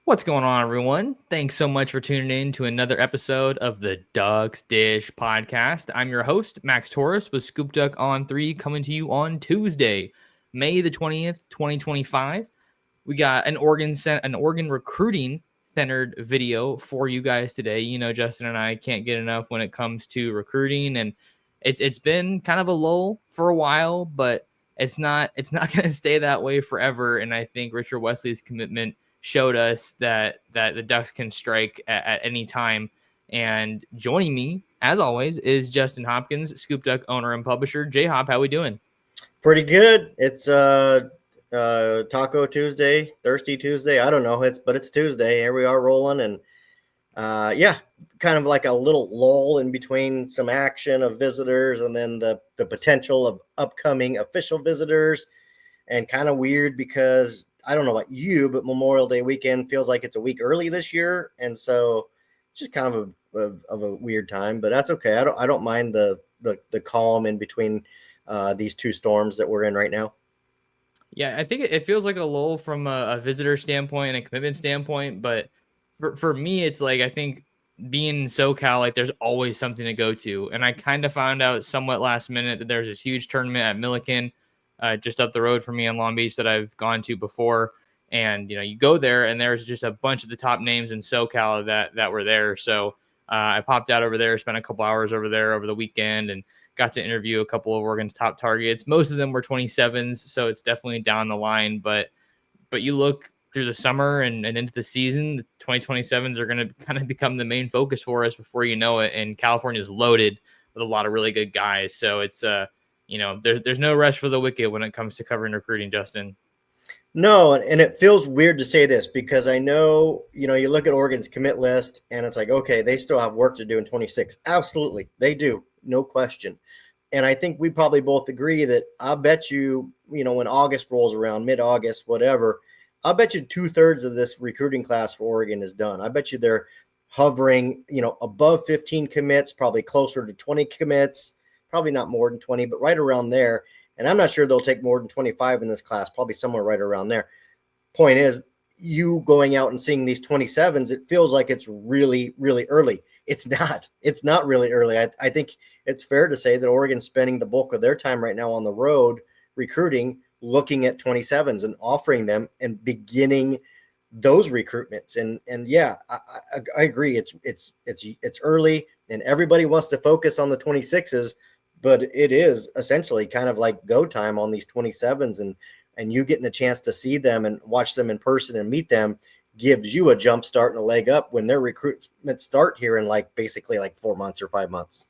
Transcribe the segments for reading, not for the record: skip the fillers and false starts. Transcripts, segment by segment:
What's going on, everyone? Thanks so much for tuning in to another episode of the Ducks Dish podcast. I'm your host, Max Torres, with ScoopDuck On3, coming to you on Tuesday, May the 20th, 2025. We got an Oregon recruiting centered video for you guys today. You know, Justin and I can't get enough when it comes to recruiting, and it's been kind of a lull for a while, but it's not going to stay that way forever. And I think Richard Wesley's commitment showed us that the Ducks can strike at any time. And joining me, as always, is Justin Hopkins, ScoopDuck owner and publisher. J Hop, how we doing? Pretty good. It's Taco Tuesday, Thirsty Tuesday. I don't know. It's Tuesday. Here we are rolling, and yeah, kind of like a little lull in between some action of visitors and then the potential of upcoming official visitors, and kind of weird because I don't know about you, but Memorial Day weekend feels like it's a week early this year, and so just kind of a weird time. But that's okay. I don't mind the calm in between these two storms that we're in right now. Yeah, I think it feels like a lull from a visitor standpoint and a commitment standpoint, but for me, it's like I think being in SoCal, like there's always something to go to, and I kind of found out somewhat last minute that there's this huge tournament at Milliken, just up the road from me in Long Beach that I've gone to before, and you go there and there's just a bunch of the top names in SoCal that were there, so I popped out over there, spent a couple hours over there over the weekend, and got to interview a couple of Oregon's top targets. Most of them were 27s, so it's definitely down the line. But you look through the summer and into the season, the 2027s are going to kind of become the main focus for us before you know it. And California is loaded with a lot of really good guys. So it's there's no rest for the wicked when it comes to covering recruiting, Justin. No, and it feels weird to say this because I know, you look at Oregon's commit list and it's like, okay, they still have work to do in 26. Absolutely, they do. No question. And I think we probably both agree that I'll bet you, when August rolls around, mid-August, whatever, I'll bet you 2/3 of this recruiting class for Oregon is done. I bet you they're hovering, above 15 commits, probably closer to 20 commits, probably not more than 20, but right around there. And I'm not sure they'll take more than 25 in this class, probably somewhere right around there. Point is, you going out and seeing these 27s, it feels like it's really, really early. It's not. It's not really early. I think it's fair to say that Oregon's spending the bulk of their time right now on the road recruiting, looking at 27s and offering them and beginning those recruitments. And yeah, I agree. It's early, and everybody wants to focus on the 26s, but it is essentially kind of like go time on these 27s, and you getting a chance to see them and watch them in person and meet them gives you a jump start and a leg up when their recruitment start here in basically 4 months or 5 months.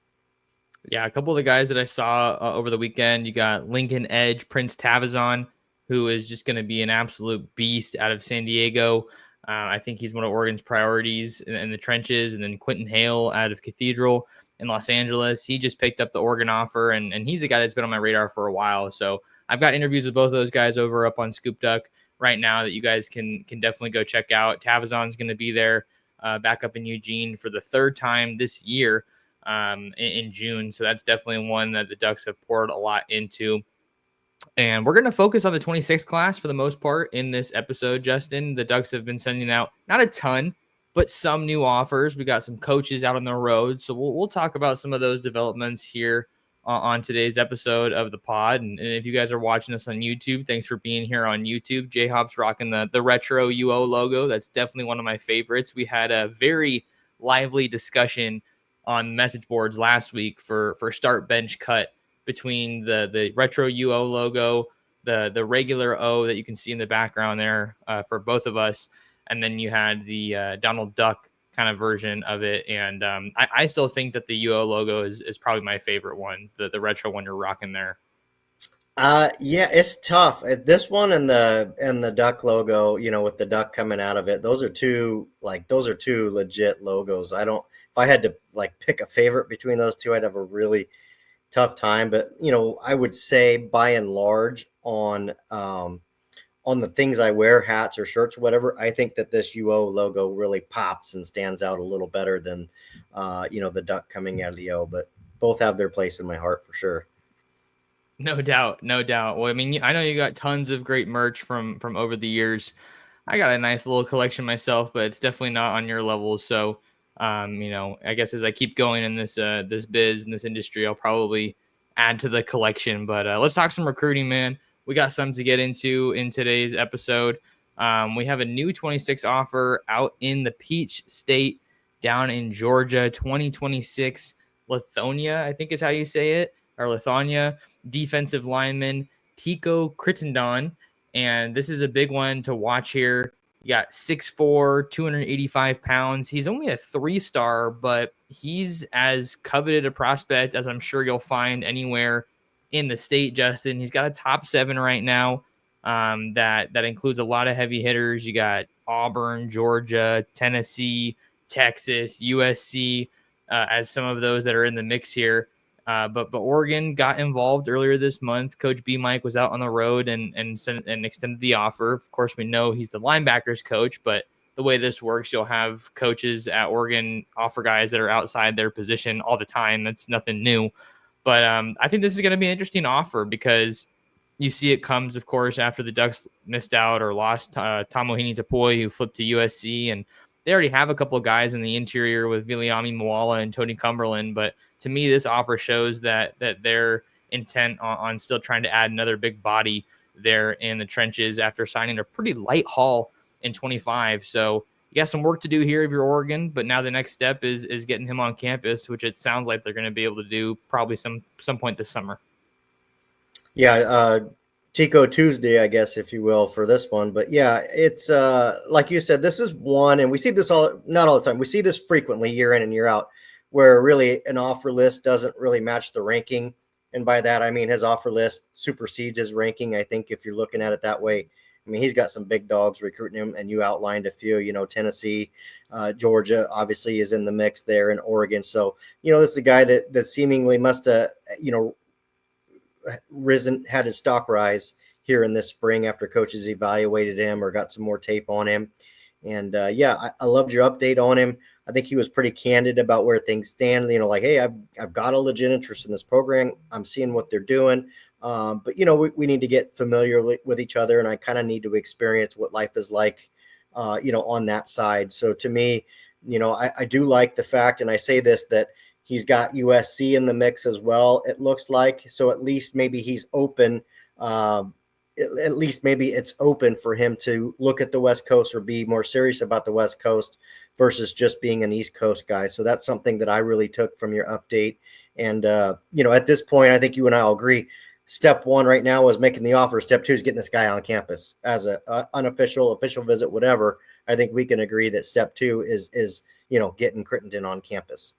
Yeah, a couple of the guys that I saw over the weekend, you got Lincoln Edge, Prince Tavazon, who is just going to be an absolute beast out of San Diego. I think he's one of Oregon's priorities in the trenches. And then Quentin Hale out of Cathedral in Los Angeles. He just picked up the Oregon offer, and he's a guy that's been on my radar for a while. So I've got interviews with both of those guys over up on ScoopDuck right now that you guys can definitely go check out. Tavazon's going to be there back up in Eugene for the third time this year in June. So that's definitely one that the Ducks have poured a lot into. And we're going to focus on the 26 class for the most part in this episode, Justin. The Ducks have been sending out not a ton, but some new offers. We got some coaches out on the road. So we'll talk about some of those developments here on today's episode of the pod. And if you guys are watching us on YouTube, thanks for being here on YouTube. J-Hop's rocking the retro UO logo. That's definitely one of my favorites. We had a very lively discussion on message boards last week for start bench cut between the retro UO logo, the regular O that you can see in the background there for both of us, and then you had the Donald Duck kind of version of it. And I still think that the UO logo is probably my favorite one, the retro one you're rocking there. Yeah, it's tough. This one and the duck logo, with the duck coming out of it, those are two legit logos. If I had to pick a favorite between those two, I'd have a really tough time. But I would say by and large on the things I wear, hats or shirts or whatever, I think that this UO logo really pops and stands out a little better than the duck coming out of the O. But both have their place in my heart for sure. No doubt, no doubt. Well, I mean, I know you got tons of great merch from over the years. I got a nice little collection myself, but it's definitely not on your level. So, I guess as I keep going in this biz in this industry, I'll probably add to the collection. But let's talk some recruiting, man. We got some to get into in today's episode. We have a new 26 offer out in the Peach State down in Georgia, 2026 Lithonia, I think is how you say it, or Lithonia, defensive lineman Tico Crittendon. And this is a big one to watch here. You got 6'4", 285 pounds. He's only a 3-star, but he's as coveted a prospect as I'm sure you'll find anywhere in the state, Justin. He's got a top 7 right now. That includes a lot of heavy hitters. You got Auburn, Georgia, Tennessee, Texas, USC, as some of those that are in the mix here. But Oregon got involved earlier this month. Coach B. Mike was out on the road and extended the offer. Of course, we know he's the linebackers coach, but the way this works, you'll have coaches at Oregon offer guys that are outside their position all the time. That's nothing new. But I think this is going to be an interesting offer because you see it comes, of course, after the Ducks missed out or lost Tamohini Tapoi, who flipped to USC. And they already have a couple of guys in the interior with Viliami Moala and Tony Cumberland. But to me, this offer shows that their intent on still trying to add another big body there in the trenches after signing a pretty light haul in 25. So you got some work to do here if you're Oregon, but now the next step is getting him on campus, which it sounds like they're going to be able to do probably some point this summer. Yeah, Tico Tuesday, I guess, if you will, for this one. But yeah, it's like you said, this is one, and we see this not all the time. We see this frequently year in and year out, where really an offer list doesn't really match the ranking. And by that, I mean his offer list supersedes his ranking. I think if you're looking at it that way, I mean, he's got some big dogs recruiting him, and you outlined a few, Tennessee, Georgia obviously is in the mix there, and Oregon. So, this is a guy that seemingly must have, had his stock rise here in this spring after coaches evaluated him or got some more tape on him. And I loved your update on him. I think he was pretty candid about where things stand, like, hey, I've got a legit interest in this program. I'm seeing what they're doing. But we need to get familiar with each other, and I kind of need to experience what life is like, on that side. So to me, I do like the fact, and I say this, that he's got USC in the mix as well, it looks like. So at least maybe he's open. At least maybe it's open for him to look at the West Coast or be more serious about the West Coast versus just being an East Coast guy. So that's something that I really took from your update. And, at this point, I think you and I all agree. Step one right now is making the offer. Step two is getting this guy on campus as an unofficial, official visit, whatever. I think we can agree that step two is getting Crittendon on campus.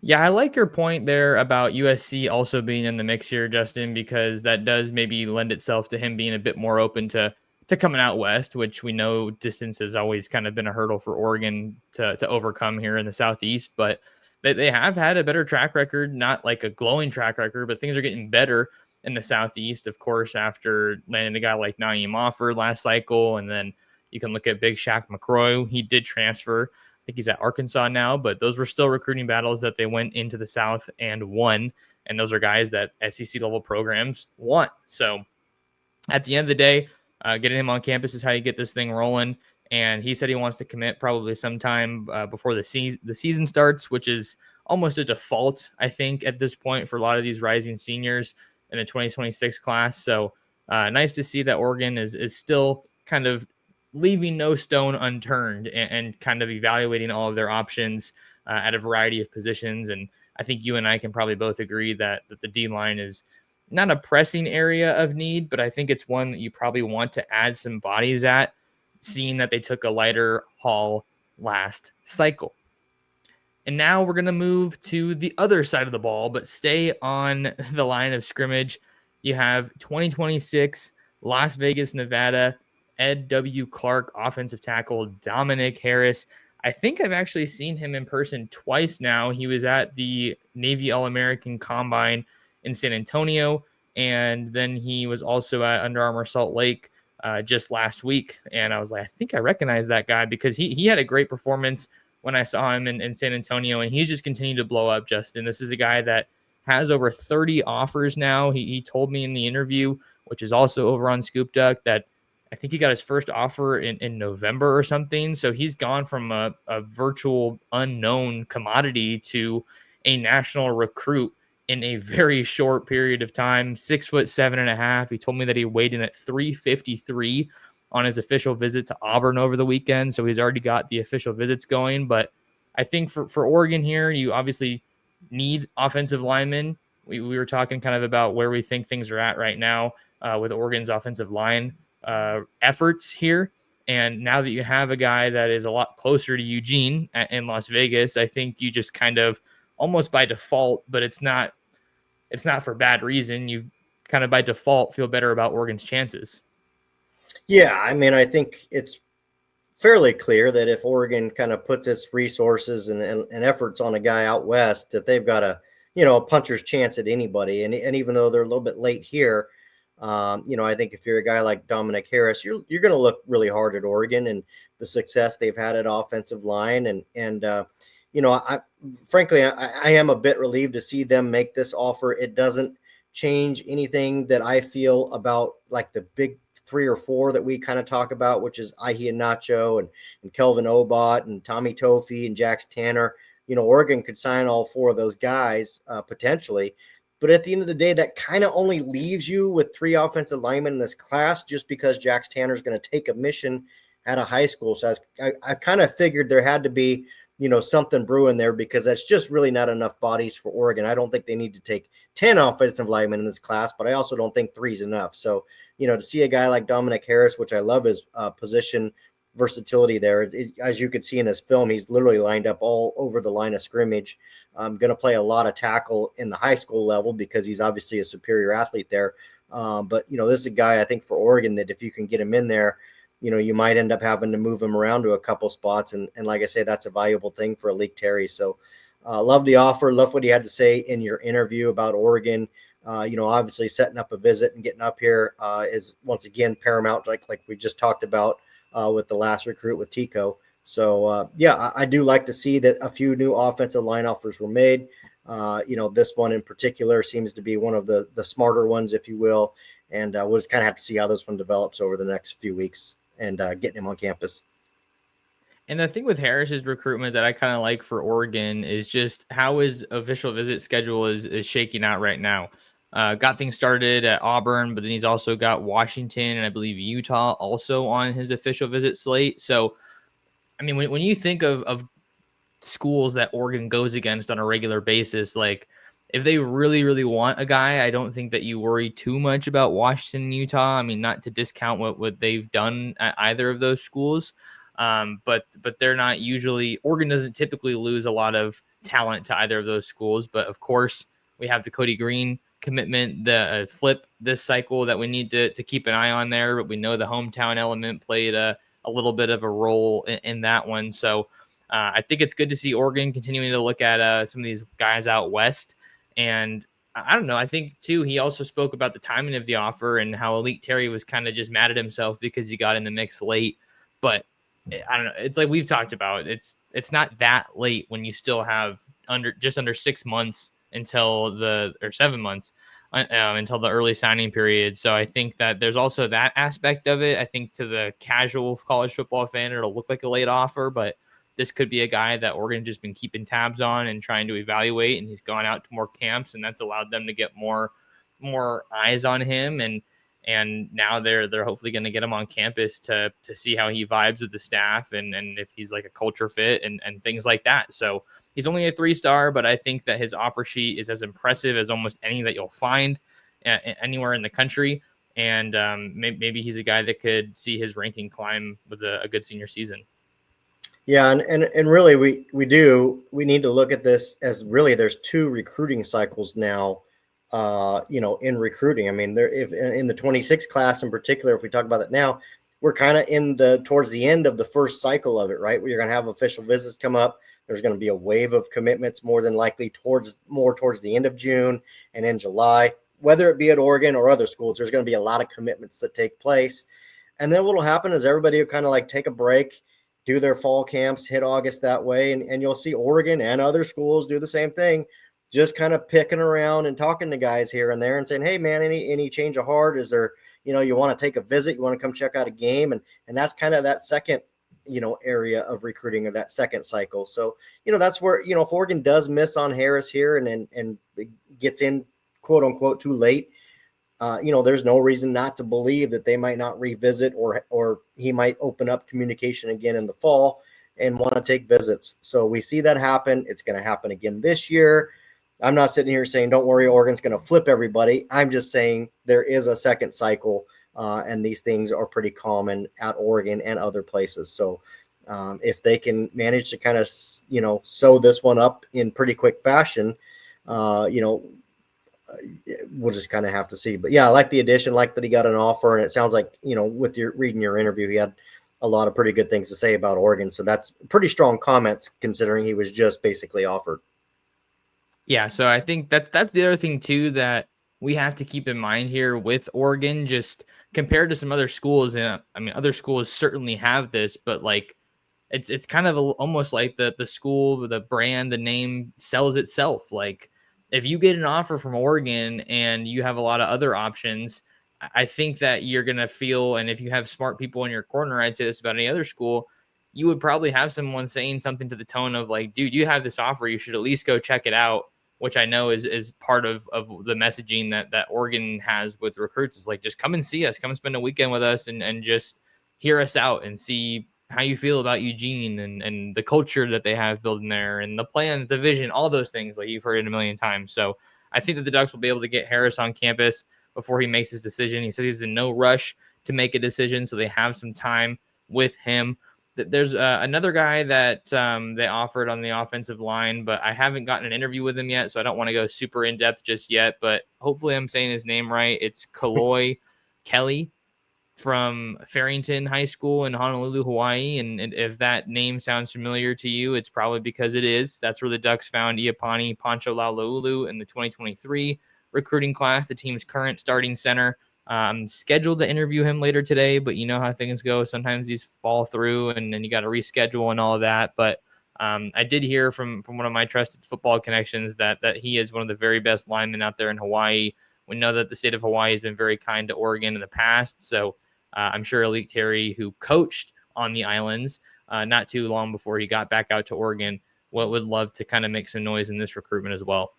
Yeah, I like your point there about USC also being in the mix here, Justin, because that does maybe lend itself to him being a bit more open to coming out west, which we know distance has always kind of been a hurdle for Oregon to overcome here in the Southeast. But they have had a better track record, not like a glowing track record, but things are getting better in the Southeast, of course, after landing a guy like Naeem Offer last cycle. And then you can look at Big Shaq McCroy. He did transfer. I think he's at Arkansas now, but those were still recruiting battles that they went into the South and won. And those are guys that SEC level programs want. So at the end of the day, getting him on campus is how you get this thing rolling. And he said he wants to commit probably sometime before the season starts, which is almost a default, I think, at this point for a lot of these rising seniors in the 2026 class. So nice to see that Oregon is still kind of leaving no stone unturned and kind of evaluating all of their options at a variety of positions. And I think you and I can probably both agree that the D-line is not a pressing area of need, but I think it's one that you probably want to add some bodies at, seeing that they took a lighter haul last cycle. And now we're going to move to the other side of the ball, but stay on the line of scrimmage. You have 2026 Las Vegas, Nevada, Ed W. Clark, offensive tackle, Dominic Harris. I think I've actually seen him in person twice now. He was at the Navy All-American Combine in San Antonio, and then he was also at Under Armour Salt Lake just last week. And I was like, I think I recognize that guy because he had a great performance when I saw him in San Antonio, and he's just continued to blow up, Justin. This is a guy that has over 30 offers now. He told me in the interview, which is also over on ScoopDuck, that I think he got his first offer in November or something. So he's gone from a virtual unknown commodity to a national recruit in a very short period of time. 6'7.5". He told me that he weighed in at 353 on his official visit to Auburn over the weekend. So he's already got the official visits going. But I think for Oregon here, you obviously need offensive linemen. We were talking kind of about where we think things are at right now with Oregon's offensive line efforts here. And now that you have a guy that is a lot closer to Eugene in Las Vegas, I think you just kind of almost by default, but it's not for bad reason. You kind of by default feel better about Oregon's chances. Yeah, I mean, I think it's fairly clear that if Oregon kind of puts its resources and efforts on a guy out west, that they've got a puncher's chance at anybody. And even though they're a little bit late here, I think if you're a guy like Dominic Harris, you're going to look really hard at Oregon and the success they've had at offensive line. And frankly, I am a bit relieved to see them make this offer. It doesn't change anything that I feel about like the big 3 or 4 that we kind of talk about, which is Ihi and Nacho and Kelvin Obot and Tommy Tofi and Jax Tanner. Oregon could sign all 4 of those guys potentially. But at the end of the day, that kind of only leaves you with 3 offensive linemen in this class just because Jax Tanner is going to take a mission out of high school. So I kind of figured there had to be, something brewing there because that's just really not enough bodies for Oregon. I don't think they need to take 10 offensive linemen in this class, but I also don't think 3 is enough. So, to see a guy like Dominic Harris, which I love his position versatility there. As you could see in this film, he's literally lined up all over the line of scrimmage. Going to play a lot of tackle in the high school level because he's obviously a superior athlete there. But this is a guy I think for Oregon that if you can get him in there, you might end up having to move him around to a couple spots. And like I say, that's a valuable thing for Alik Terry. So love the offer. Love what he had to say in your interview about Oregon. Obviously setting up a visit and getting up here is once again paramount, like we just talked about with the last recruit with Tico. So, I do like to see that a few new offensive line offers were made. This one in particular seems to be one of the smarter ones, if you will. And we'll just kind of have to see how this one develops over the next few weeks and getting him on campus. And the thing with Harris's recruitment that I kind of like for Oregon is just how his official visit schedule is shaking out right now. Got things started at Auburn, but then he's also got Washington and I believe Utah also on his official visit slate. So, I mean, when you think of schools that Oregon goes against on a regular basis, like if they really, really want a guy, I don't think that you worry too much about Washington and Utah. I mean, not to discount what they've done at either of those schools. But they're not usually, Oregon doesn't typically lose a lot of talent to either of those schools. But of course, we have the Cody Green commitment, the flip this cycle that we need to keep an eye on there. But we know the hometown element played a little bit of a role in that one. So I think it's good to see Oregon continuing to look at some of these guys out west. And I don't know. I think, too, he also spoke about the timing of the offer and how Alik Terry was kind of just mad at himself because he got in the mix late. But I don't know. It's like we've talked about. It's not that late when you still have just under 6 months until 7 months until the early signing period. So I think that there's also that aspect of it. I think to the casual college football fan, it'll look like a late offer, but this could be a guy that Oregon just been keeping tabs on and trying to evaluate, and he's gone out to more camps, and that's allowed them to get more eyes on him, and now they're hopefully going to get him on campus to see how he vibes with the staff and if he's like a culture fit and things like that. So he's only a 3-star, but I think that his offer sheet is as impressive as almost any that you'll find anywhere in the country. And maybe he's a guy that could see his ranking climb with a good senior season. Yeah, and really we need to look at this as really there's 2 recruiting cycles now, in recruiting. I mean, if in the 26 class in particular, if we talk about it now, we're kind of towards the end of the first cycle of it, right? Where you're going to have official visits come up. There's going to be a wave of commitments more than likely towards the end of June and in July, whether it be at Oregon or other schools. There's going to be a lot of commitments that take place. And then what will happen is everybody will kind of like take a break, do their fall camps, hit August that way. And you'll see Oregon and other schools do the same thing, just kind of picking around and talking to guys here and there and saying, hey, man, any change of heart? Is there, you want to take a visit, you want to come check out a game. And that's kind of that second, area of recruiting, of that second cycle. So, that's where, if Oregon does miss on Harris here and gets in quote unquote too late, there's no reason not to believe that they might not revisit, or he might open up communication again in the fall and want to take visits. So we see that happen. It's going to happen again this year. I'm not sitting here saying, don't worry, Oregon's going to flip everybody. I'm just saying there is a second cycle, and these things are pretty common at Oregon and other places. So if they can manage to kind of, sew this one up in pretty quick fashion, we'll just kind of have to see. But yeah, I like the addition, like that he got an offer, and it sounds like, with reading your interview, he had a lot of pretty good things to say about Oregon. So that's pretty strong comments considering he was just basically offered. Yeah, so I think that's the other thing too that we have to keep in mind here with Oregon, just compared to some other schools. And I mean, other schools certainly have this, but like it's kind of almost like the school, the brand, the name sells itself. Like if you get an offer from Oregon and you have a lot of other options, I think that you're going to feel, and if you have smart people in your corner, I'd say this about any other school, you would probably have someone saying something to the tone of like, dude, you have this offer, you should at least go check it out, which I know is part of the messaging that Oregon has with recruits, is like, just come and see us, come and spend a weekend with us and just hear us out and see how you feel about Eugene and the culture that they have built in there and the plans, the vision, all those things, like you've heard it a million times. So I think that the Ducks will be able to get Harris on campus before he makes his decision. He says he's in no rush to make a decision, so they have some time with him. There's another guy that they offered on the offensive line, but I haven't gotten an interview with him yet, so I don't want to go super in-depth just yet, but hopefully I'm saying his name right. It's Kaloy Kelly from Farrington High School in Honolulu, Hawaii, and if that name sounds familiar to you, it's probably because it is. That's where the Ducks found Iapani Pancho Laulaulu in the 2023 recruiting class, the team's current starting center. Scheduled to interview him later today, but you know how things go. Sometimes these fall through and then you got to reschedule and all of that. But I did hear from one of my trusted football connections that he is one of the very best linemen out there in Hawaii. We know that the state of Hawaii has been very kind to Oregon in the past. So I'm sure Elite Terry, who coached on the islands not too long before he got back out to Oregon, would love to kind of make some noise in this recruitment as well.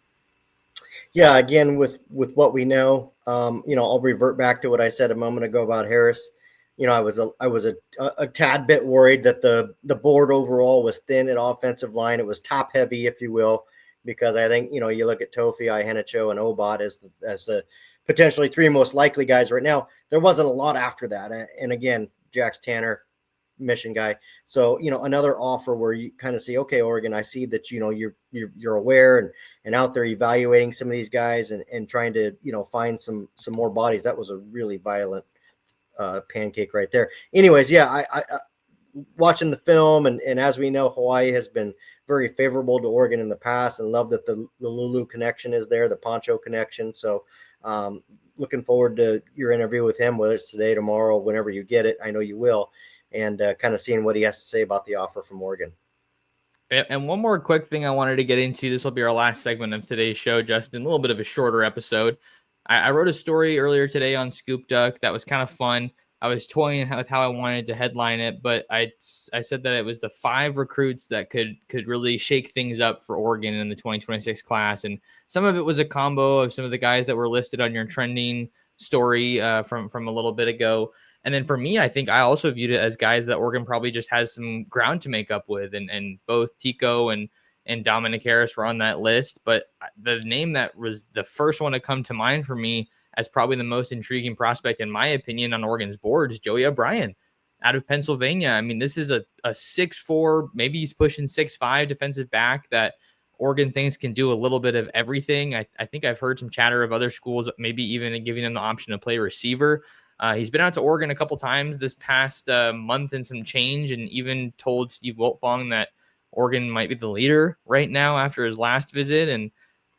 Yeah, again, with what we know, I'll revert back to what I said a moment ago about Harris. I was a tad bit worried that the board overall was thin at offensive line. It was top heavy, if you will, because I think, you look at Tofi, Ihenicho, and Obot as the potentially three most likely guys right now. There wasn't a lot after that. And again, Jax Tanner, mission guy. So, another offer where you kind of see, okay, Oregon, I see that, you're aware and out there evaluating some of these guys and trying to, find some more bodies. That was a really violent pancake right there. Anyways, yeah, I watching the film and as we know, Hawaii has been very favorable to Oregon in the past, and love that the Lulu connection is there, the Poncho connection. So looking forward to your interview with him, whether it's today, tomorrow, whenever you get it. I know you will. And kind of seeing what he has to say about the offer from Oregon. And one more quick thing I wanted to get into. This will be our last segment of today's show, Justin. A little bit of a shorter episode. I wrote a story earlier today on ScoopDuck that was kind of fun. I was toying with how I wanted to headline it, but I said that it was the 5 recruits that could really shake things up for Oregon in the 2026 class. And some of it was a combo of some of the guys that were listed on your trending story from a little bit ago. And then for me, I think I also viewed it as guys that Oregon probably just has some ground to make up with. And both Tico and Dominic Harris were on that list. But the name that was the first one to come to mind for me as probably the most intriguing prospect, in my opinion, on Oregon's board is Joey OBrien out of Pennsylvania. I mean, this is a 6'4", maybe he's pushing 6'5" defensive back that Oregon thinks can do a little bit of everything. I think I've heard some chatter of other schools maybe even giving him the option to play receiver. He's been out to Oregon a couple times this past month and some change, and even told Steve Wiltfong that Oregon might be the leader right now after his last visit. And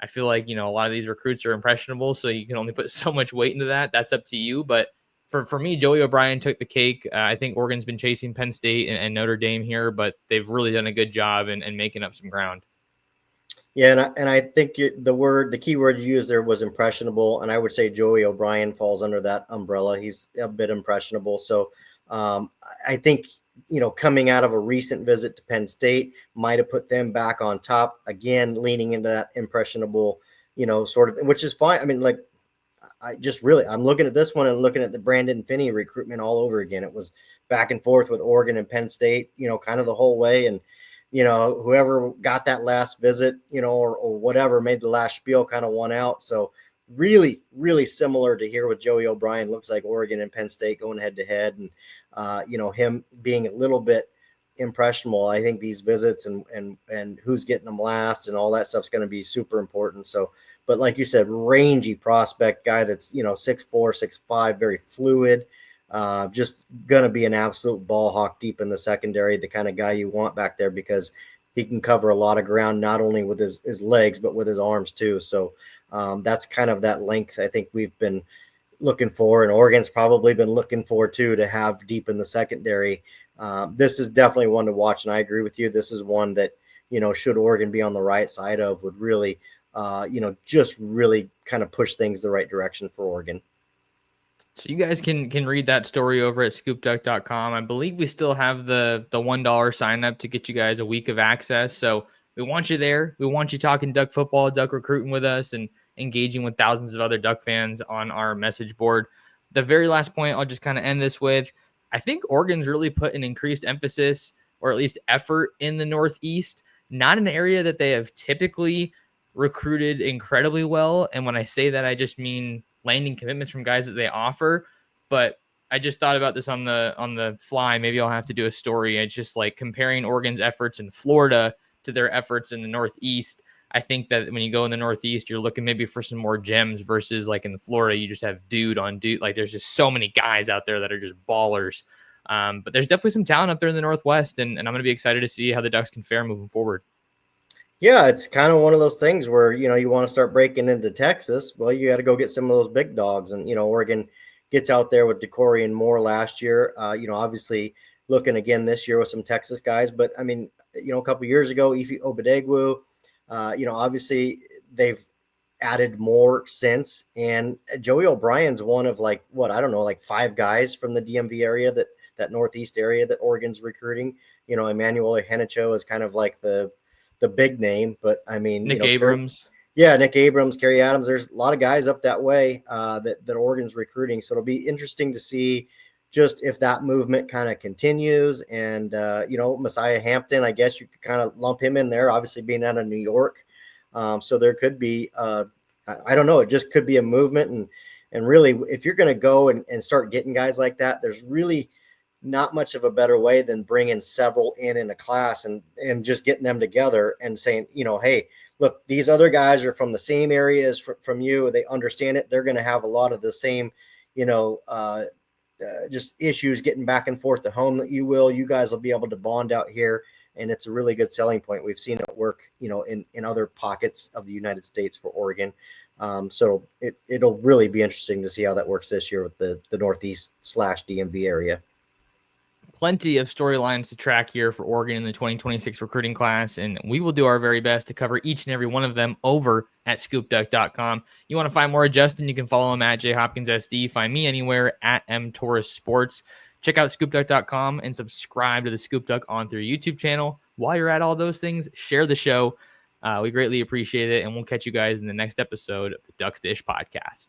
I feel like, a lot of these recruits are impressionable, so you can only put so much weight into that. That's up to you. But for me, Joey OBrien took the cake. I think Oregon's been chasing Penn State and Notre Dame here, but they've really done a good job in making up some ground. Yeah, and I think the key word you used there was impressionable, and I would say Joey O'Brien falls under that umbrella. He's a bit impressionable, so I think coming out of a recent visit to Penn State might have put them back on top again, leaning into that impressionable, sort of, which is fine. I mean, like I'm looking at this one and looking at the Brandon Finney recruitment all over again. It was back and forth with Oregon and Penn State, kind of the whole way. And, whoever got that last visit, or whatever made the last spiel kind of won out. So really, really similar to here with Joey O'Brien. Looks like Oregon and Penn State going head to head. And, him being a little bit impressionable. I think these visits and who's getting them last and all that stuff's going to be super important. So, but like you said, rangy prospect guy that's 6'4", 6'5", very fluid, just going to be an absolute ball hawk deep in the secondary, the kind of guy you want back there because he can cover a lot of ground, not only with his legs, but with his arms too. So that's kind of that length I think we've been looking for, and Oregon's probably been looking for too, to have deep in the secondary. This is definitely one to watch, and I agree with you. This is one that, should Oregon be on the right side of, would really, just really kind of push things the right direction for Oregon. So you guys can read that story over at ScoopDuck.com. I believe we still have the $1 sign up to get you guys a week of access. So we want you there. We want you talking Duck football, Duck recruiting with us, and engaging with thousands of other Duck fans on our message board. The very last point I'll just kind of end this with, I think Oregon's really put an increased emphasis, or at least effort, in the Northeast, not an area that they have typically recruited incredibly well. And when I say that, I just mean landing commitments from guys that they offer. But I just thought about this on the fly. Maybe I'll have to do a story. It's just like comparing Oregon's efforts in Florida to their efforts in the Northeast. I think that when you go in the Northeast, you're looking maybe for some more gems versus like in Florida, you just have dude on dude. Like there's just so many guys out there that are just ballers. But there's definitely some talent up there in the Northwest, and I'm going to be excited to see how the Ducks can fare moving forward. Yeah, it's kind of one of those things where, you want to start breaking into Texas. Well, you got to go get some of those big dogs. And, Oregon gets out there with DeCorey and Moore last year. Obviously looking again this year with some Texas guys. But, I mean, a couple of years ago, Ife Obadegwu, obviously they've added more since. And Joey O'Brien's one of like 5 guys from the DMV area, that Northeast area that Oregon's recruiting. Emmanuel Henicho is kind of like the big name, but I mean, Nick Abrams. Nick Abrams, Kerry Adams. There's a lot of guys up that way that Oregon's recruiting. So it'll be interesting to see just if that movement kind of continues. And, Messiah Hampton, I guess you could kind of lump him in there, obviously being out of New York. So there could be, I don't know, it just could be a movement. And really, if you're going to go and start getting guys like that, there's really not much of a better way than bringing several in a class and just getting them together and saying, hey, look, these other guys are from the same areas from you. They understand it. They're going to have a lot of the same, just issues getting back and forth to home that you will. You guys will be able to bond out here. And it's a really good selling point. We've seen it work, in other pockets of the United States for Oregon. So it'll really be interesting to see how that works this year with the Northeast/DMV area. Plenty of storylines to track here for Oregon in the 2026 recruiting class, and we will do our very best to cover each and every one of them over at ScoopDuck.com. You want to find more of Justin, you can follow him at jhopkinssd. Find me anywhere at mtorresports. Check out ScoopDuck.com and subscribe to the ScoopDuck On3 YouTube channel. While you're at all those things, share the show. We greatly appreciate it, and we'll catch you guys in the next episode of the Ducks to Ish podcast.